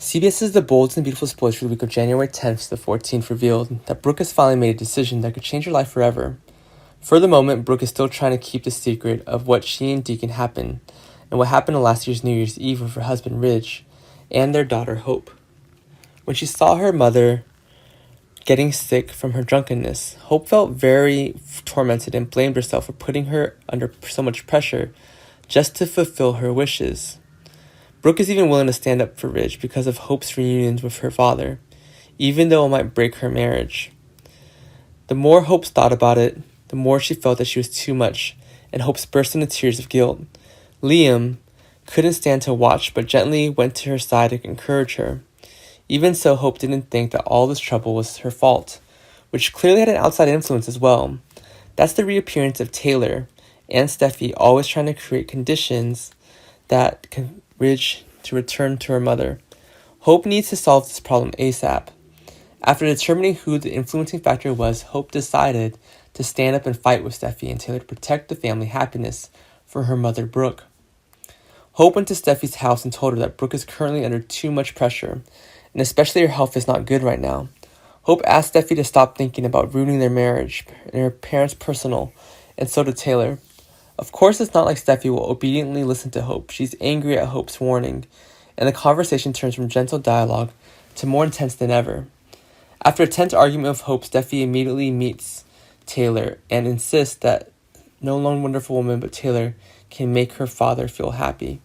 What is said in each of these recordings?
CBS's The Bold and Beautiful Spoilers for the week of January 10th to the 14th revealed that Brooke has finally made a decision that could change her life forever. For the moment, Brooke is still trying to keep the secret of what she and Deacon happened, and what happened on last year's New Year's Eve with her husband Ridge, and their daughter Hope. When she saw her mother getting sick from her drunkenness, Hope felt very tormented and blamed herself for putting her under so much pressure just to fulfill her wishes. Brooke is even willing to stand up for Ridge because of Hope's reunions with her father, even though it might break her marriage. The more Hope thought about it, the more she felt that she was too much, and Hope burst into tears of guilt. Liam couldn't stand to watch, but gently went to her side to encourage her. Even so, Hope didn't think that all this trouble was her fault, which clearly had an outside influence as well. That's the reappearance of Taylor and Steffi, always trying to create conditions that can Ridge to return to her mother. Hope needs to solve this problem ASAP. After determining who the influencing factor was, Hope decided to stand up and fight with Steffi and Taylor to protect the family happiness for her mother, Brooke. Hope went to Steffi's house and told her that Brooke is currently under too much pressure, and especially her health is not good right now. Hope asked Steffi to stop thinking about ruining their marriage and her parents' personal, and so did Taylor. Of course, it's not like Steffi will obediently listen to Hope. She's angry at Hope's warning, and the conversation turns from gentle dialogue to more intense than ever. After a tense argument with Hope, Steffi immediately meets Taylor and insists that no lone wonderful woman but Taylor can make her father feel happy.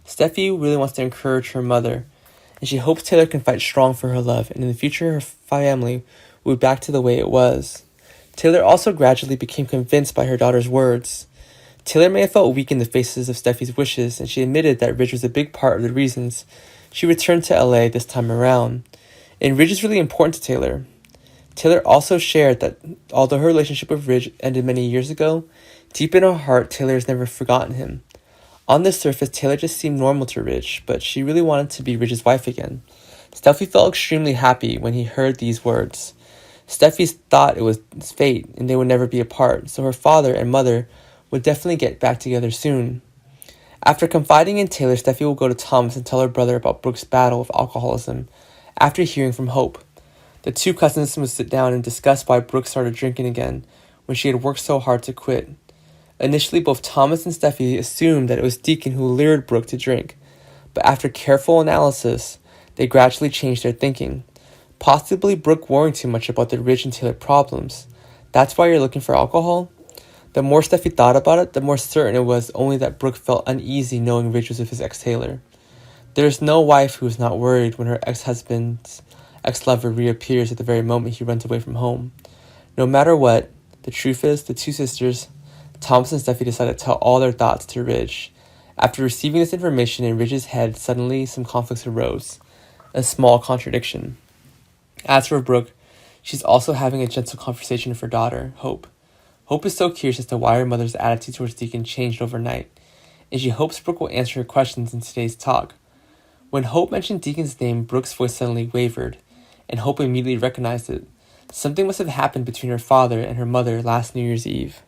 Steffi really wants to encourage her mother, and she hopes Taylor can fight strong for her love, and in the future her family will be back to the way it was. Taylor also gradually became convinced by her daughter's words. Taylor may have felt weak in the faces of Steffi's wishes, and she admitted that Ridge was a big part of the reasons she returned to LA this time around. And Ridge is really important to Taylor. Taylor also shared that although her relationship with Ridge ended many years ago, deep in her heart, Taylor has never forgotten him. On the surface, Taylor just seemed normal to Ridge, but she really wanted to be Ridge's wife again. Steffi felt extremely happy when he heard these words. Steffi thought it was fate and they would never be apart, so her father and mother would definitely get back together soon. After confiding in Taylor, Steffi will go to Thomas and tell her brother about Brooke's battle with alcoholism after hearing from Hope. The two cousins would sit down and discuss why Brooke started drinking again when she had worked so hard to quit. Initially, both Thomas and Steffi assumed that it was Deacon who lured Brooke to drink, but after careful analysis, they gradually changed their thinking. Possibly Brooke worrying too much about the Ridge and Taylor problems. That's why you're looking for alcohol? The more Steffi thought about it, the more certain it was only that Brooke felt uneasy knowing Ridge was with his ex-Taylor. There is no wife who is not worried when her ex-husband's ex-lover reappears at the very moment he runs away from home. No matter what, the truth is, the two sisters, Thomas and Steffi, decided to tell all their thoughts to Ridge. After receiving this information in Ridge's head, suddenly some conflicts arose, a small contradiction. As for Brooke, she's also having a gentle conversation with her daughter, Hope. Hope is so curious as to why her mother's attitude towards Deacon changed overnight, and she hopes Brooke will answer her questions in today's talk. When Hope mentioned Deacon's name, Brooke's voice suddenly wavered, and Hope immediately recognized it. Something must have happened between her father and her mother last New Year's Eve.